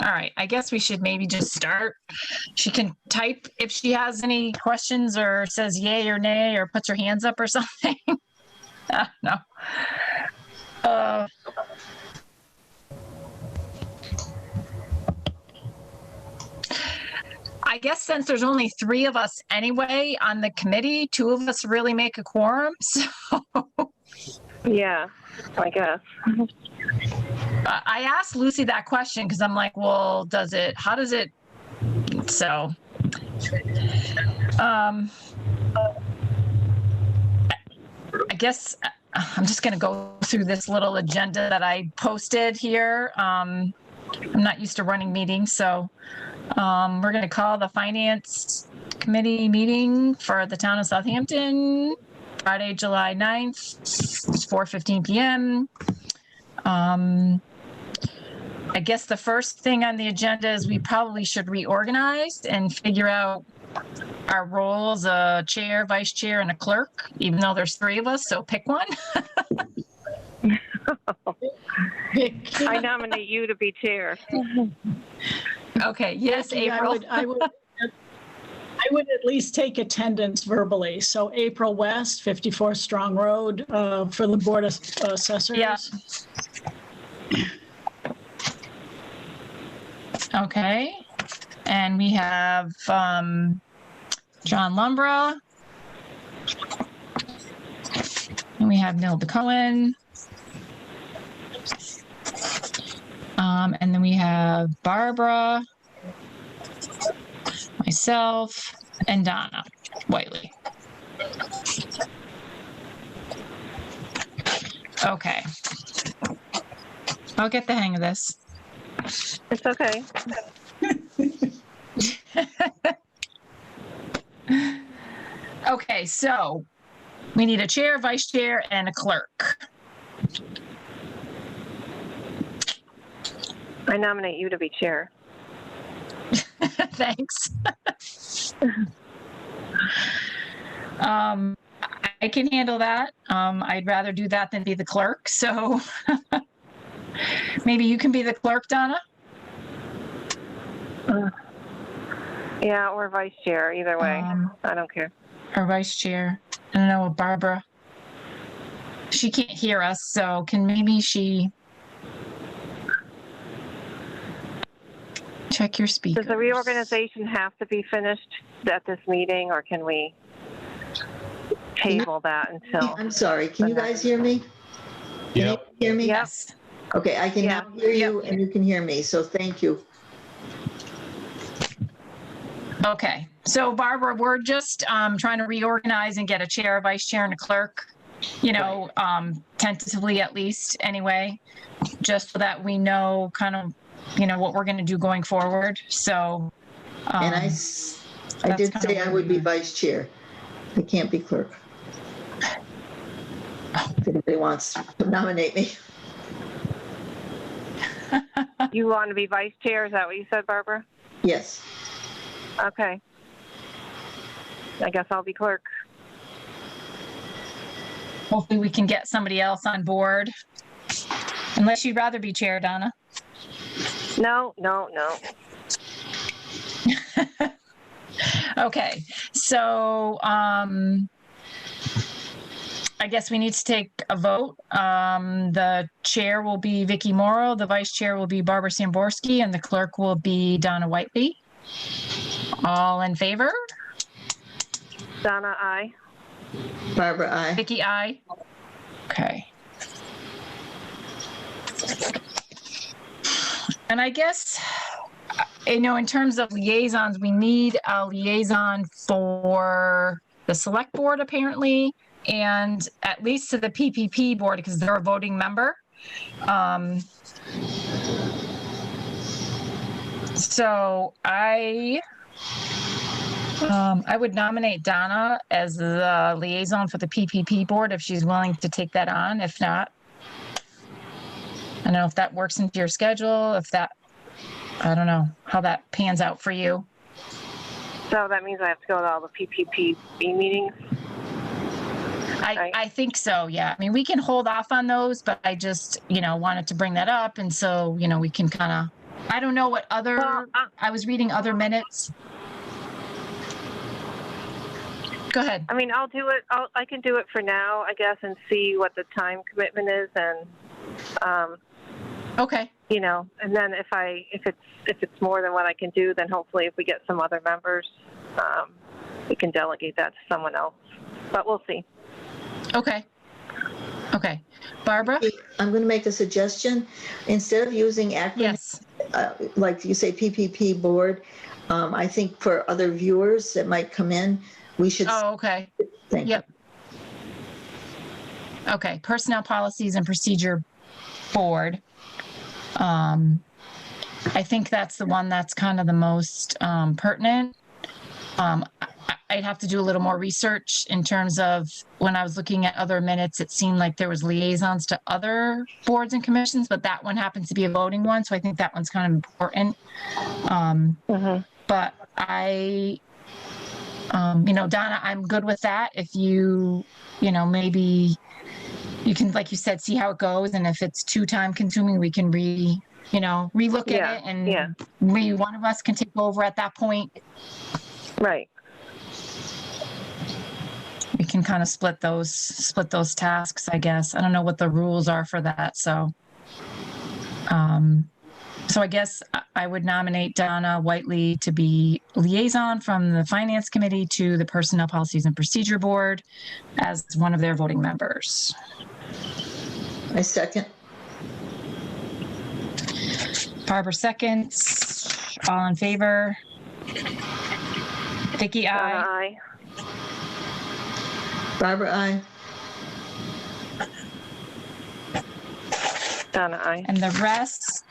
All right, I guess we should maybe just start. She can type if she has any questions or says yay or nay or puts her hands up or something. No. I guess since there's only 3 of us anyway on the committee, 2 of us really make a quorum. So Yeah, I guess. I asked Lucy that question because I'm like, well, how does it, so, I guess I'm just going to go through this little agenda that I posted here. I'm not used to running meetings, so we're going to call the Finance Committee meeting for the town of Southampton, Friday, July 9th. It's 4:15 p.m. I guess the first thing on the agenda is we probably should reorganize and figure out our roles, a chair, vice chair, and a clerk, even though there's 3 of us, so pick one. I nominate you to be chair. Okay, yes, Becky, April. I would at least take attendance verbally. So April West, 54 Strong Road, for the Board of Assessors. Yeah. Okay, and we have John Lumbra, and we have Nilda Cohen, and then we have Barbara, myself, and Donna Whiteley. Okay, I'll get the hang of this. It's okay. Okay, so we need a chair, vice chair, and a clerk. I nominate you to be chair. Thanks. I can handle that. I'd rather do that than be the clerk, so maybe you can be the clerk, Donna? Yeah, or vice chair, either way. I don't care. Or vice chair. I don't know, Barbara. She can't hear us, so can maybe she check your speakers? Does the reorganization have to be finished at this meeting, or can we table that until? I'm sorry, can you guys hear me? Can you hear me? Yes. Okay, I can now hear you and you can hear me, so thank you. Okay, so Barbara, we're just trying to reorganize and get a chair, a vice chair, and a clerk, tentatively at least anyway, just so that we know kind of, what we're going to do going forward. So, And I did say I would be vice chair. I can't be clerk. If anybody wants to nominate me. You want to be vice chair? Is that what you said, Barbara? Yes. Okay. I guess I'll be clerk. Hopefully we can get somebody else on board. Unless you'd rather be chair, Donna. No. Okay, so I guess we need to take a vote. The chair will be Vicki Morrow, the vice chair will be Barbara Samborski, and the clerk will be Donna Whiteley. All in favor? Donna, aye. Barbara, aye. Vicki, aye. Okay. And I guess, in terms of liaisons, we need a liaison for the select board apparently, and at least to the PPP board because they're a voting member. So I would nominate Donna as the liaison for the PPP board if she's willing to take that on. If not, I don't know if that works into your schedule, I don't know how that pans out for you. So that means I have to go to all the PPP meetings? I think so, yeah. I mean, we can hold off on those, but I just, wanted to bring that up. And so, we can kind of I don't know what other, Well, I was reading other minutes. Go ahead. I mean, I'll do it. I can do it for now, I guess, and see what the time commitment is, and Okay. you know, and then if it's more than what I can do, then hopefully if we get some other members, we can delegate that to someone else. But we'll see. Okay. Okay. Barbara? I'm going to make a suggestion. Instead of using acronyms, Yes. like you say, PPP board, I think for other viewers that might come in, we should Oh, okay. think. Yep. Okay. Personnel Policies and Procedure Board. I think that's the one that's kind of the most pertinent. I'd have to do a little more research in terms of when I was looking at other minutes, it seemed like there was liaisons to other boards and commissions, but that one happens to be a voting one. So I think that one's kind of important. But I, Donna, I'm good with that. If you maybe you can, like you said, see how it goes. And if it's too time consuming, we can relook at it, and one of us can take over at that point. Right. We can kind of split those tasks, I guess. I don't know what the rules are for that. So I guess I would nominate Donna Whiteley to be liaison from the Finance Committee to the Personnel Policies and Procedure Board as one of their voting members. I second. Barbara seconds. All in favor? Vicky, aye. Aye. Barbara, aye. Donna, aye. And the rest,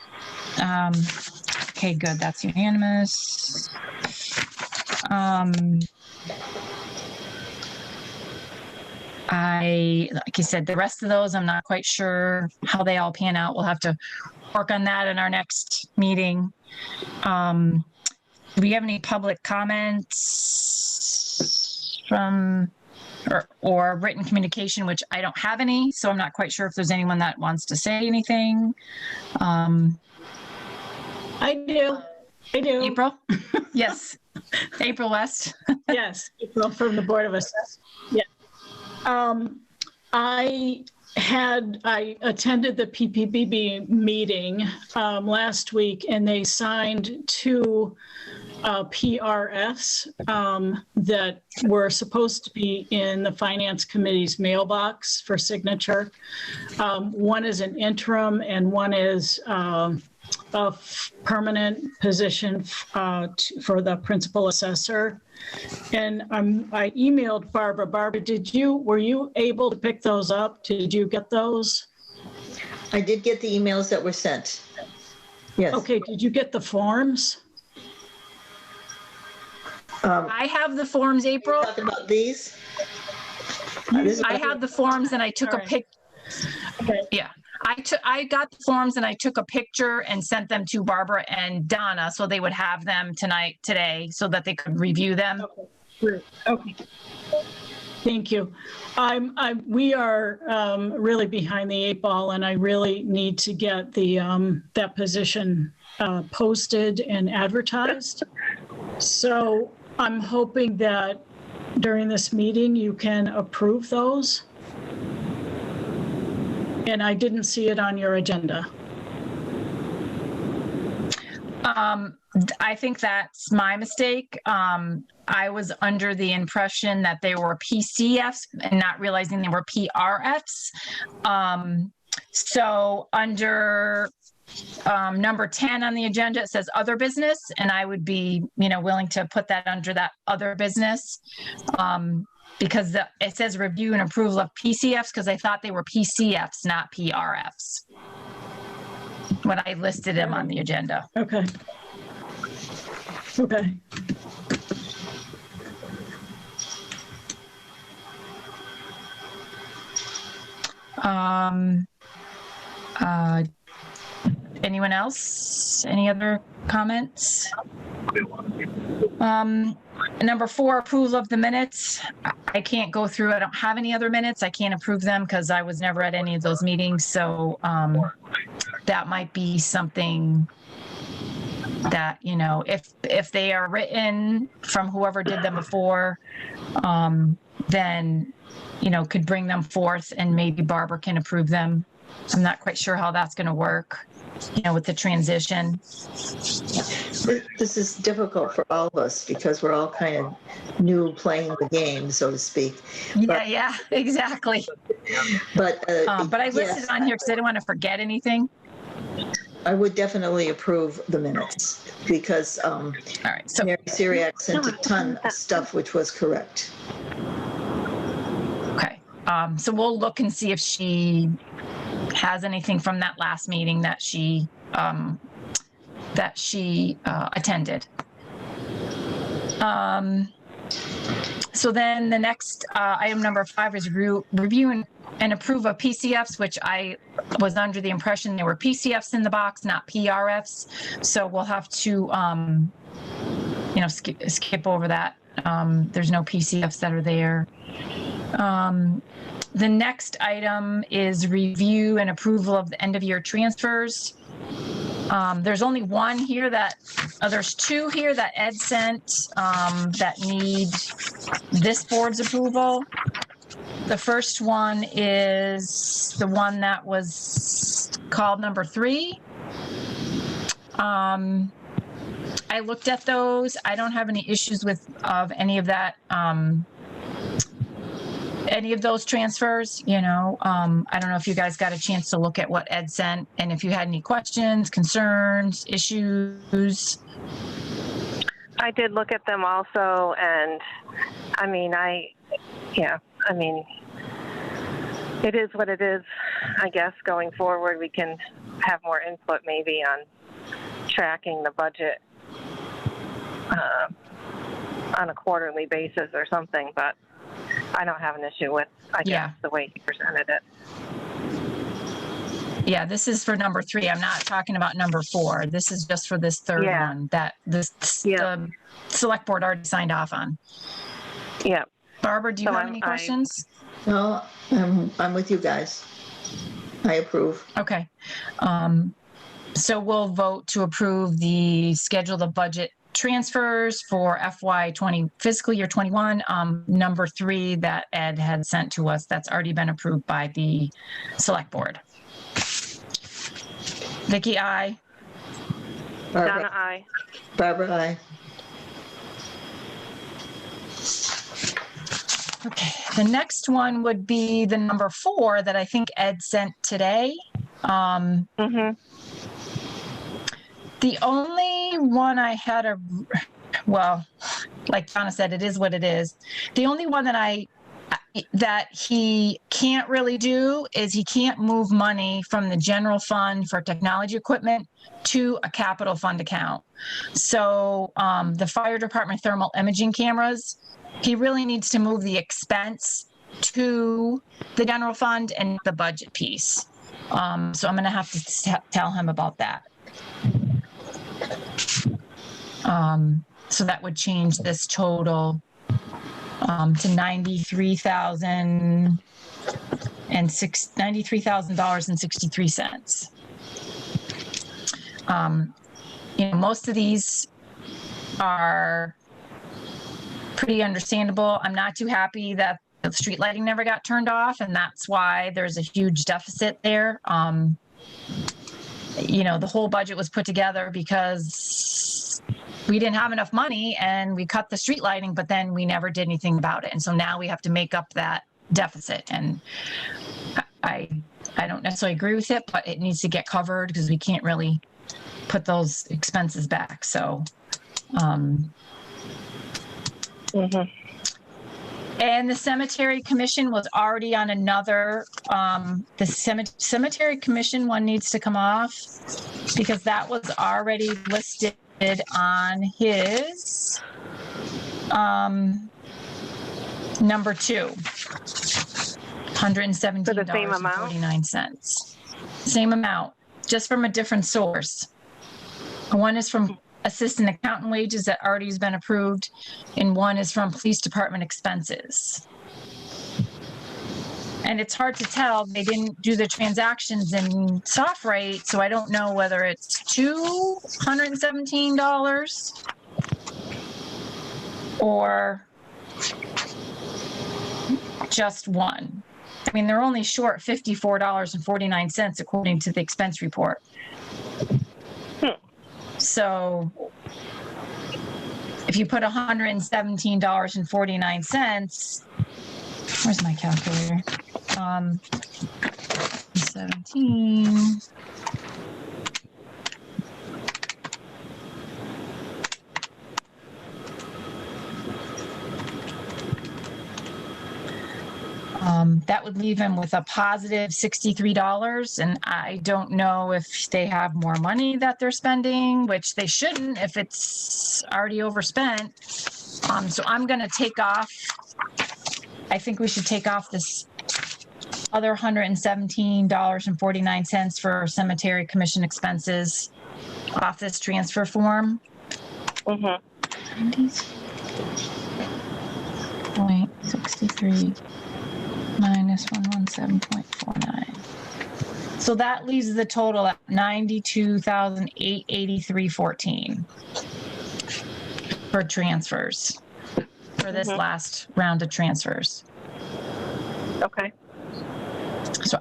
okay, good, that's unanimous. Like you said, the rest of those, I'm not quite sure how they all pan out. We'll have to work on that in our next meeting. Do we have any public comments from, or written communication, which I don't have any, so I'm not quite sure if there's anyone that wants to say anything. I do. April? Yes. April West. Yes, April from the Board of Assessors. Yeah. I attended the PPPB meeting last week, and they signed two PRFs that were supposed to be in the Finance Committee's mailbox for signature. One is an interim, and one is a permanent position for the principal assessor. And I emailed Barbara. Barbara, were you able to pick those up? Did you get those? I did get the emails that were sent. Yes. Okay, did you get the forms? I have the forms, April. Talking about these? I have the forms, and I took a pic. Okay. Yeah, I got the forms, and I took a picture and sent them to Barbara and Donna, so they would have them today, so that they could review them. Okay. Thank you. We are really behind the eight ball, and I really need to get that position posted and advertised. So I'm hoping that during this meeting you can approve those. And I didn't see it on your agenda. I think that's my mistake. I was under the impression that they were PCFs and not realizing they were PRFs. So under number 10 on the agenda, it says other business, and I would be, willing to put that under that other business. Because it says review and approval of PCFs, because I thought they were PCFs, not PRFs, when I listed them on the agenda. Okay. Okay. Anyone else? Any other comments? Number 4, approval of the minutes. I can't go through. I don't have any other minutes. I can't approve them because I was never at any of those meetings. So that might be something that, if they are written from whoever did them before, then, could bring them forth and maybe Barbara can approve them. I'm not quite sure how that's going to work, with the transition. This is difficult for all of us because we're all kind of new playing the game, so to speak. Yeah, exactly. But I listed yes, on here because I didn't want to forget anything. I would definitely approve the minutes because All right. So, Mary Syriac sent a ton of stuff which was correct. okay. So we'll look and see if she has anything from that last meeting that she attended. So then the next item number 5 is review and approve of PCFs, which I was under the impression there were PCFs in the box, not PRFs. So we'll have to, skip over that. There's no PCFs that are there. The next item is review and approval of the end of year transfers. There's only one here there's 2 here that Ed sent that need this board's approval. The first one is the one that was called number 3. I looked at those. I don't have any issues of any of that. Any of those transfers, I don't know if you guys got a chance to look at what Ed sent and if you had any questions, concerns, issues. I did look at them also, and it is what it is. I guess going forward, we can have more input maybe on tracking the budget on a quarterly basis or something, but I don't have an issue with, the way he presented it. Yeah, this is for number 3. I'm not talking about number 4. This is just for this third one that the select board already signed off on. Yeah. Barbara, do you have any questions? No, I'm with you guys. I approve. Okay. So we'll vote to approve the schedule of budget transfers for FY20 fiscal year 21, number 3 that Ed had sent to us. That's already been approved by the select board. Vicky, aye. Donna, aye. Barbara, aye. Okay, the next one would be the number 4 that I think Ed sent today. The only one I had like Donna said, it is what it is. The only one that he can't really do is he can't move money from the general fund for technology equipment to a capital fund account. So the fire department thermal imaging cameras, he really needs to move the expense to the general fund and the budget piece. So I'm going to have to tell him about that. So that would change this total to $93,063. Most of these are pretty understandable. I'm not too happy that the street lighting never got turned off, and that's why there's a huge deficit there. The whole budget was put together because we didn't have enough money and we cut the street lighting, but then we never did anything about it. And so now we have to make up that deficit. And I don't necessarily agree with it, but it needs to get covered because we can't really put those expenses back. So, And the cemetery commission was already on another, the cemetery commission one needs to come off because that was already listed on his number 2, $117.49. Same amount, just from a different source. One is from assistant accountant wages that already has been approved, and one is from police department expenses. And it's hard to tell. They didn't do the transactions in soft rate, so I don't know whether it's $217 or just one. I mean, they're only short $54.49 according to the expense report. So if you put $117.49, where's my calculator? 17. That would leave him with a positive $63. And I don't know if they have more money that they're spending, which they shouldn't if it's already overspent. So I'm going to take off. I think we should take off this other $117.49 for cemetery commission expenses off this transfer form. Mm-hmm. 90.63 minus 117.49. So that leaves the total at $92,883.14 for transfers, for this last round of transfers. Okay. So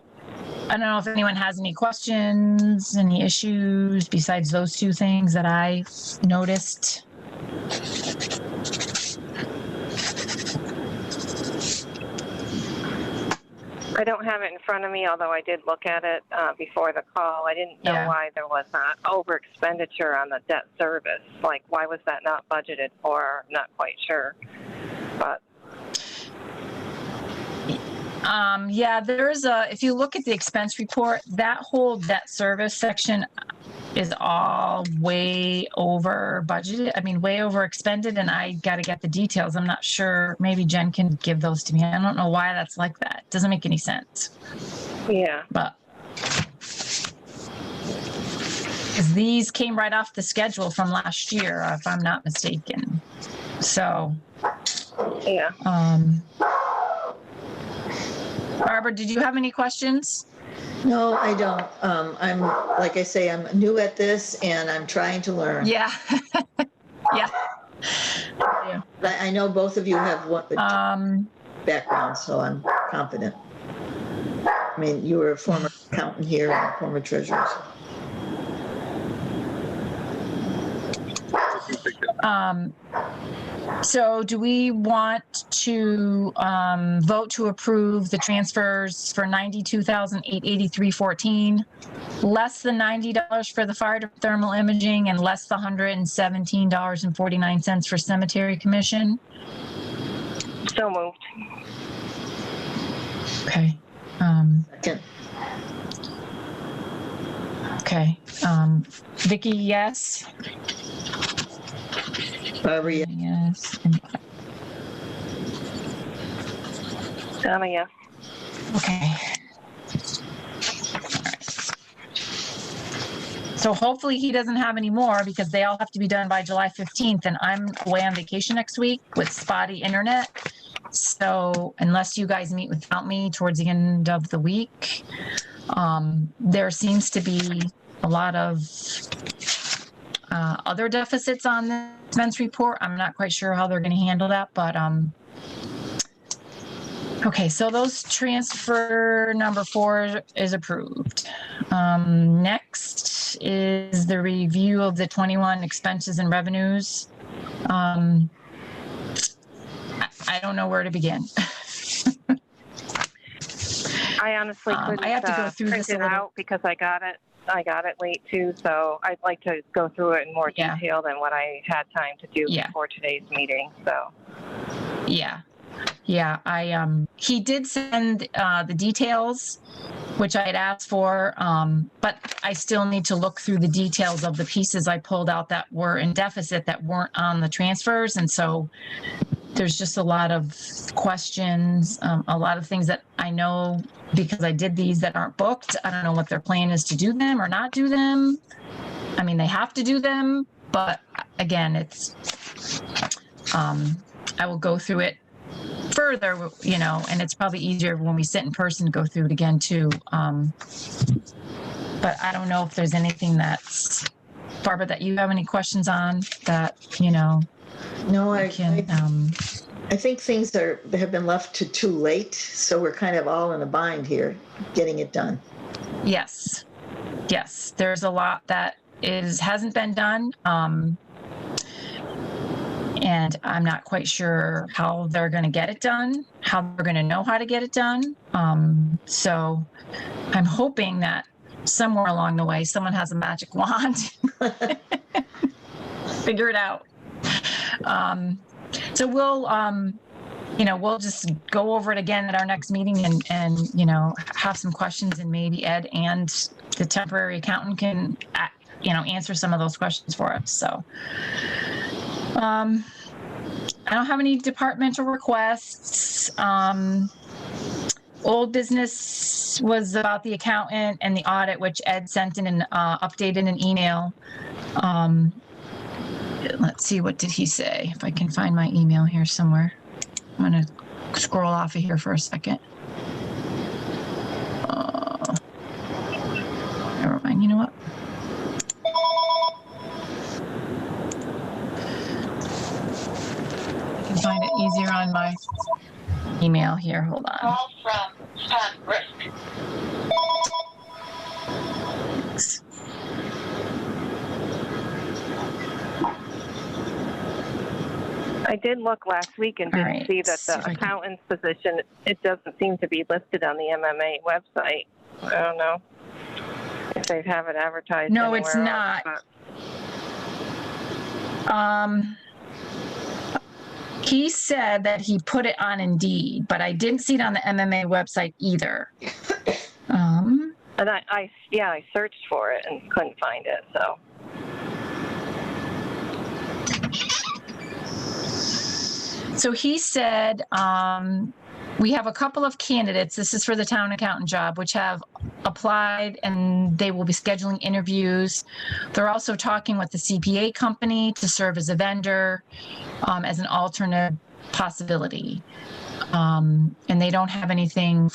I don't know if anyone has any questions, any issues besides those two things that I noticed. I don't have it in front of me, although I did look at it before the call. I didn't know why there was not over expenditure on the debt service. Like, why was that not budgeted for? I'm not quite sure. But yeah, there's if you look at the expense report, that whole debt service section is all way over budgeted. I mean, way over expended, and I got to get the details. I'm not sure. Maybe Jen can give those to me. I don't know why that's like that. Doesn't make any sense. yeah. But because these came right off the schedule from last year, if I'm not mistaken. So, Yeah. Barbara, did you have any questions? No, I don't. I'm, like I say, I'm new at this and I'm trying to learn. Yeah. Yeah. But I know both of you have one background, so I'm confident. I mean, you were a former accountant here and a former treasurer. So do we want to vote to approve the transfers for $92,883.14, less than $90 for the fire thermal imaging, and less the $117.49 for cemetery commission? So moved. Okay. Second. Okay. Vicky, yes. Barbara, yeah. Yes. And Donna, yes. okay. All right. So hopefully he doesn't have any more because they all have to be done by July 15th and I'm away on vacation next week with spotty internet. So unless you guys meet without me towards the end of the week, there seems to be a lot of other deficits on the expense report. I'm not quite sure how they're going to handle that, but okay, so those transfer number 4 is approved. Next is the review of the 21 expenses and revenues. I don't know where to begin. I honestly couldn't I have to go through print this a it little. out because I got it late too, so I'd like to go through it in more Yeah. detail than what I had time to do Yeah. before today's meeting. So Yeah. He did send the details, which I had asked for, but I still need to look through the details of the pieces I pulled out that were in deficit that weren't on the transfers. And so there's just a lot of questions, a lot of things that I know because I did these that aren't booked. I don't know what their plan is to do them or not do them. I mean, they have to do them, but again, it's, I will go through it further, you know, and it's probably easier when we sit in person to go through it again too. But I don't know if there's anything that's, Barbara, that you have any questions on that, you know, No, we I can, think things have been left to too late, so we're kind of all in a bind here, getting it done. yes, there's a lot that hasn't been done. And I'm not quite sure how they're going to get it done, how they're going to know how to get it done. So I'm hoping that somewhere along the way, someone has a magic wand, figure it out. So we'll, you know, we'll just go over it again at our next meeting and, you know, have some questions, and maybe Ed and the temporary accountant can, you know, answer some of those questions for us. So, I don't have any departmental requests. Old business was about the accountant and the audit, which Ed sent in an updated in an email. Let's see, what did he say? If I can find my email here somewhere. I'm going to scroll off of here for a second. Never mind. You know what? I can find it easier on my email here. Hold on. Call from Tom Brisk. Thanks. I did look last week and did Right, see that see if I the can- accountant's position, it doesn't seem to be listed on the MMA website. I don't know if they have it advertised No, anywhere it's else, not. but- He said that he put it on Indeed, but I didn't see it on the MMA website either. And I searched for it and couldn't find it, so. So he said, we have a couple of candidates, this is for the town accountant job, which have applied, and they will be scheduling interviews. They're also talking with the CPA company to serve as a vendor, as an alternate possibility. And they don't have anything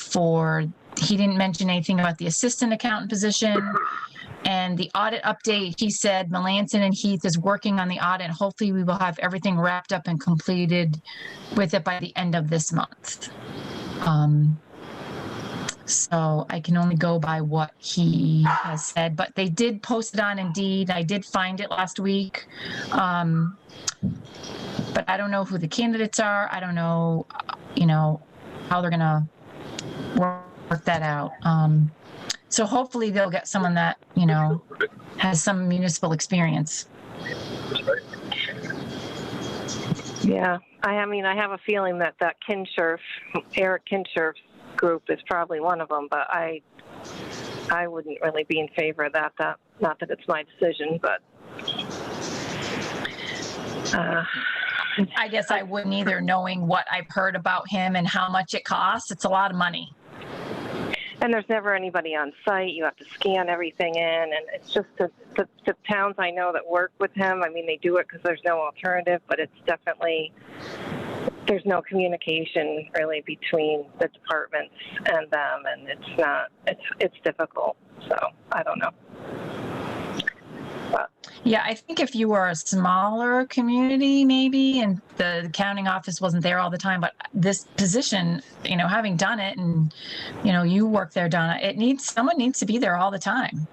he didn't mention anything about the assistant accountant position. And the audit update, he said Melanson and Heath is working on the audit. Hopefully we will have everything wrapped up and completed with it by the end of this month. So I can only go by what he has said, but they did post it on Indeed. I did find it last week. But I don't know who the candidates are. I don't know, you know, how they're going to work that out. So hopefully they'll get someone that, you know, has some municipal experience. Yeah, I mean, I have a feeling that Eric Kinshirf's group is probably one of them, but I wouldn't really be in favor of that. Not that it's my decision, but I guess I wouldn't either, knowing what I've heard about him and how much it costs. It's a lot of money. and there's never anybody on site. You have to scan everything in, and it's just the towns I know that work with him. I mean, they do it because there's no alternative, but it's definitely, there's no communication really between the departments and them, and it's difficult. So I don't know. But Yeah, I think if you were a smaller community, maybe, and the accounting office wasn't there all the time, but this position, you know, having done it, and, you know, you work there, Donna, someone needs to be there all the time.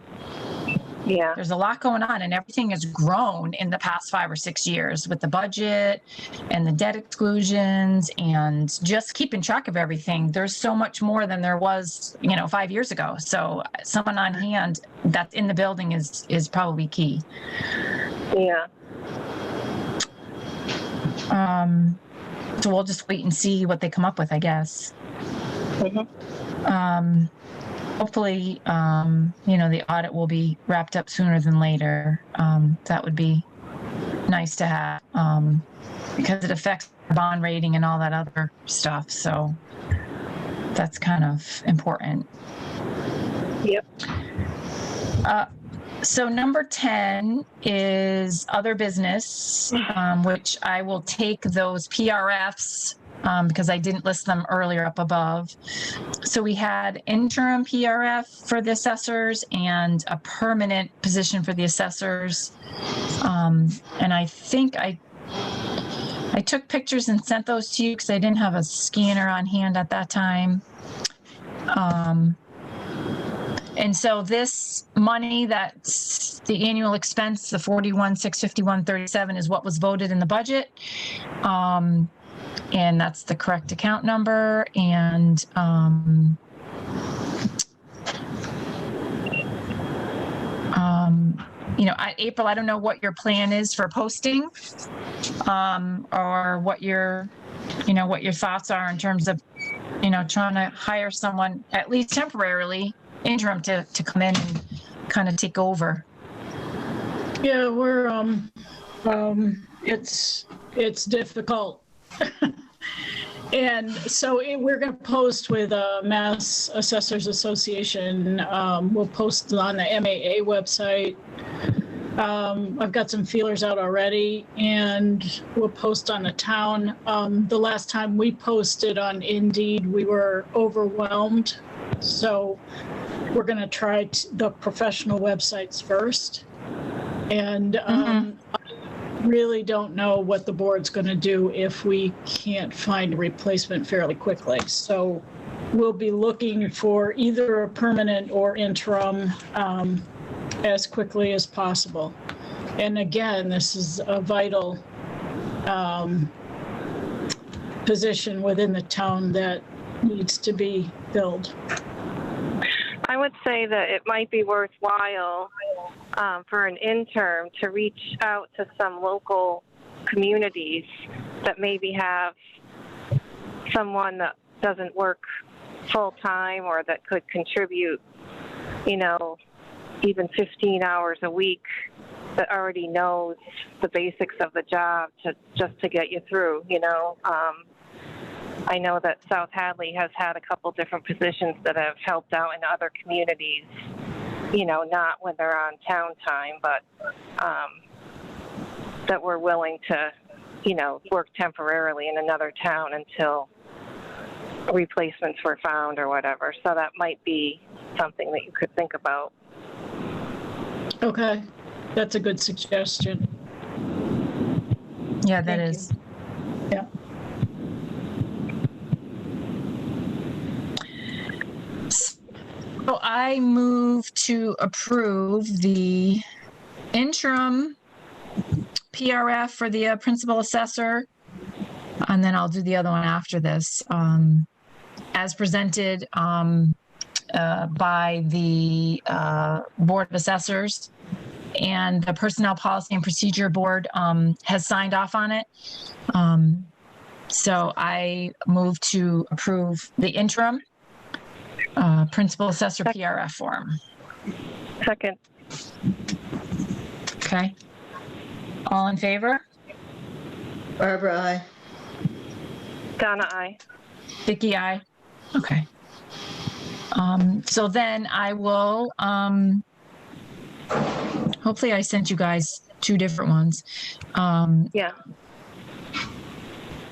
yeah, There's a lot going on, and everything has grown in the past 5 or 6 years with the budget and the debt exclusions and just keeping track of everything. There's so much more than there was, you know, 5 years ago. So someone on hand that's in the building is probably key. yeah. So we'll just wait and see what they come up with, I guess. Mm-hmm. Hopefully, you know, the audit will be wrapped up sooner than later. That would be nice to have, because it affects the bond rating and all that other stuff. So that's kind of important. Yep. So number 10 is other business, which I will take those PRFs because I didn't list them earlier up above. So we had interim PRF for the assessors and a permanent position for the assessors. And I think I took pictures and sent those to you because I didn't have a scanner on hand at that time. And so this money, that's the annual expense, the 41,651.37 is what was voted in the budget. And that's the correct account number. And you know, April, I don't know what your plan is for posting, or what your, you know, what your thoughts are in terms of, you know, trying to hire someone at least temporarily, interim, to come in and kind of take over. Yeah, we're it's difficult. And so we're going to post with Mass Assessors Association. We'll post on the MAA website. I've got some feelers out already, and we'll post on the town. The last time we posted on Indeed, we were overwhelmed. So we're going to try the professional websites first. And I really don't know what the board's going to do if we can't find a replacement fairly quickly. So we'll be looking for either a permanent or interim as quickly as possible. And again, this is a vital position within the town that needs to be filled. I would say that it might be worthwhile for an intern to reach out to some local communities that maybe have someone that doesn't work full time or that could contribute, you know, even 15 hours a week, that already knows the basics of the job just to get you through, you know. I know that South Hadley has had a couple different positions that have helped out in other communities, you know, not when they're on town time, but that were willing to, you know, work temporarily in another town until replacements were found or whatever. So that might be something that you could think about. Okay, that's a good suggestion. Yeah, that is. Yeah. So I move to approve the interim PRF for the principal assessor, and then I'll do the other one after this, as presented by the Board of Assessors, and the Personnel Policy and Procedure Board has signed off on it. So I move to approve the interim principal assessor PRF form. Second. Okay. All in favor? Barbara, aye. Donna, aye. Vicky, aye. Okay. So then I will, hopefully I sent you guys two different ones. Yeah.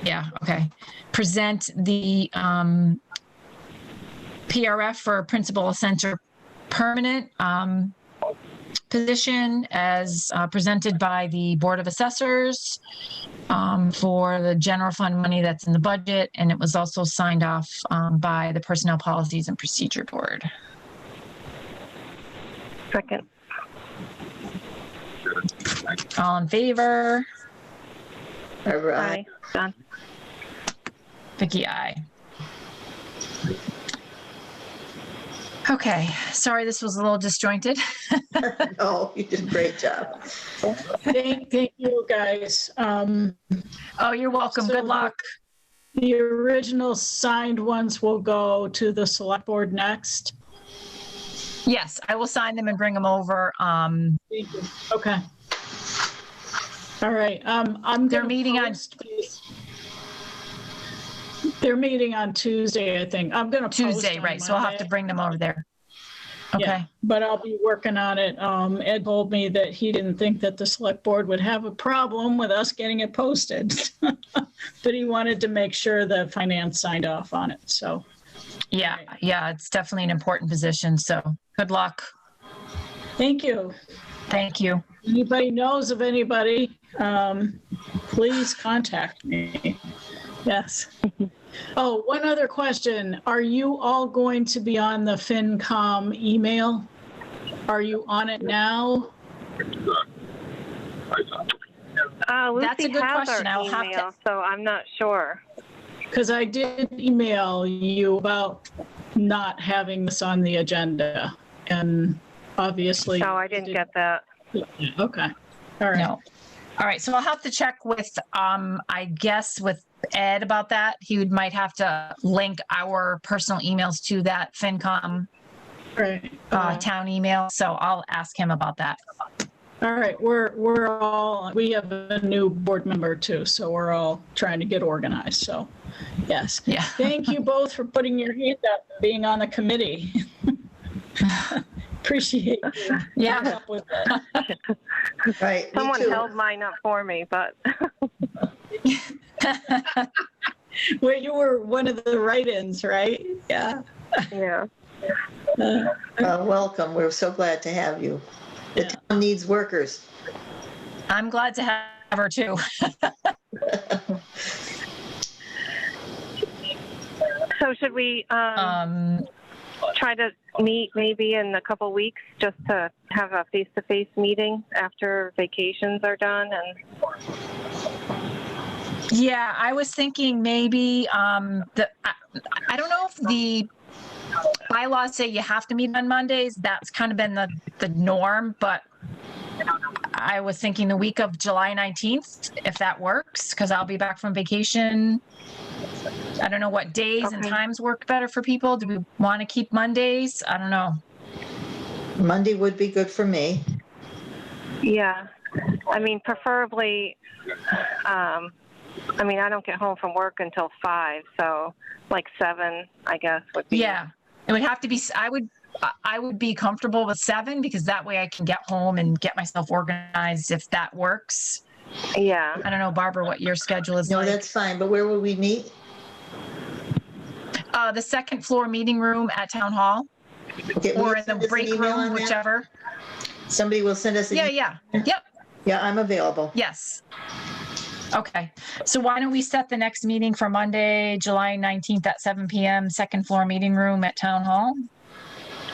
Yeah, okay. Present the PRF for principal assessor permanent position as presented by the Board of Assessors for the general fund money that's in the budget, and it was also signed off by the Personnel Policies and Procedure Board. Second. All in favor? Barbara, aye. Aye. Done. Vicky, aye. Okay, sorry this was a little disjointed. No, you did a great job. Thank you, guys. Oh, you're welcome. So Good luck. The original signed ones will go to the select board next. Yes, I will sign them and bring them over. Thank you. Okay. All right. They're meeting on They're meeting on Tuesday, I think. I'm going to Tuesday, right? So I'll have to bring them over there. Okay. Yeah, but I'll be working on it. Ed told me that he didn't think that the select board would have a problem with us getting it posted. but he wanted to make sure the finance signed off on it. So, Yeah, yeah, it's definitely an important position. So good luck. thank you. Thank you. Anybody knows of anybody, please contact me. Yes. Oh, one other question. Are you all going to be on the FinCom email? Are you on it now? Lucy That's a good has question. our I'll have to- email, so I'm not sure. Because I did email you about not having this on the agenda, and obviously. No, I didn't get that. Okay. All right. No. All right, so I'll have to check with, I guess with Ed about that. He might have to link our personal emails to that FinCom Right. town email. So I'll ask him about that. All right. We have a new board member too, so we're all trying to get organized. So, yes. Yeah. Thank you both for putting your hand up and being on the committee. Appreciate you. Yeah. Up with it. Right. me Someone too. held mine up for me, but Well, you were one of the write-ins, right? Yeah. yeah. Welcome. We're so glad to have you. The town needs workers. I'm glad to have her too. So should we try to meet maybe in a couple weeks just to have a face-to-face meeting after vacations are done? And Yeah, I was thinking maybe, I don't know if the bylaws say you have to meet on Mondays. That's kind of been the norm, but I was thinking the week of July 19th, if that works, because I'll be back from vacation. I don't know what days and Okay. times work better for people. Do we want to keep Mondays? I don't know. Monday would be good for me. yeah, I mean, preferably, I mean, I don't get home from work until 5, so like 7, I guess, would be. Yeah, it would have to be, I would be comfortable with 7 because that way I can get home and get myself organized if that works. Yeah. I don't know, Barbara, what your schedule is No, like. that's fine, but where will we meet? The second floor meeting room at Town Hall Okay, will or you in send the us an break email on room, that? whichever. Somebody will send us an Yeah, email? yeah, yep, Yeah, I'm available. yes. Okay, so why don't we set the next meeting for Monday, July 19th at 7 PM, second floor meeting room at Town Hall?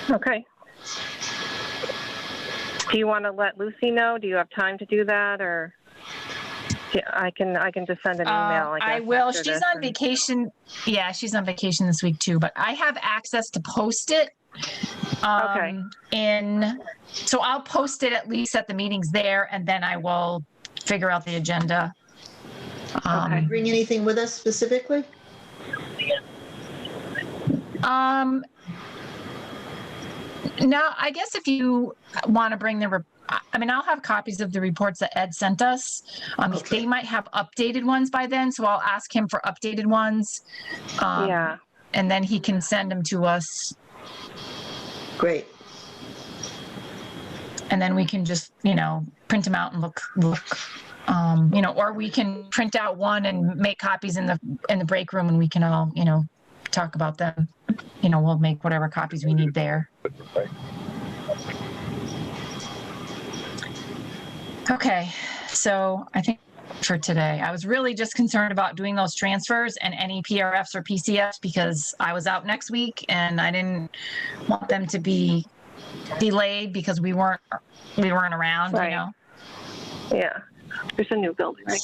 Okay. Do you want to let Lucy know? Do you have time to do that, or yeah, I can just send an email? I guess, I will. after She's this on and- vacation. Yeah, she's on vacation this week too, but I have access to post it. Okay. So I'll post it at least at the meetings there, and then I will figure out the agenda. Okay. Bring anything with us specifically? No, I guess if you want to bring I'll have copies of the reports that Ed sent us. Okay. They might have updated ones by then, so I'll ask him for updated ones. Yeah. And then he can send them to us, Great. and then we can just, print them out and look, or we can print out one and make copies in the break room, and we can all, talk about them. We'll make whatever copies we need there. Okay, so I think for today, I was really just concerned about doing those transfers and any PRFs or PCFs because I was out next week and I didn't want them to be delayed because we weren't around, Right. Yeah. There's a new building, right?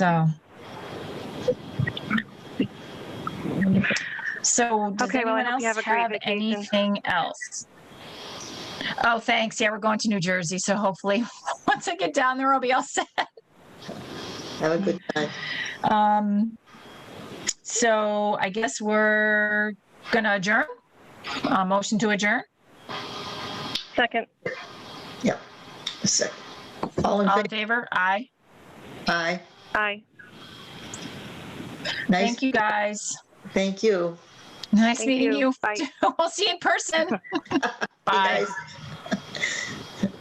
So does Okay, well, I anyone hope else you have a great have vacation. anything else? Oh, thanks. Yeah, we're going to New Jersey. So hopefully once I get down there, I'll be all set. Have a good time. So I guess we're going to adjourn. Motion to adjourn. Second. Yep. A second. All in All in favor? favor? Aye. Aye. Aye. Nice. Thank you, guys. Thank you. Nice Thank meeting you. you. Bye. We'll see you in person. Hey, Bye. guys.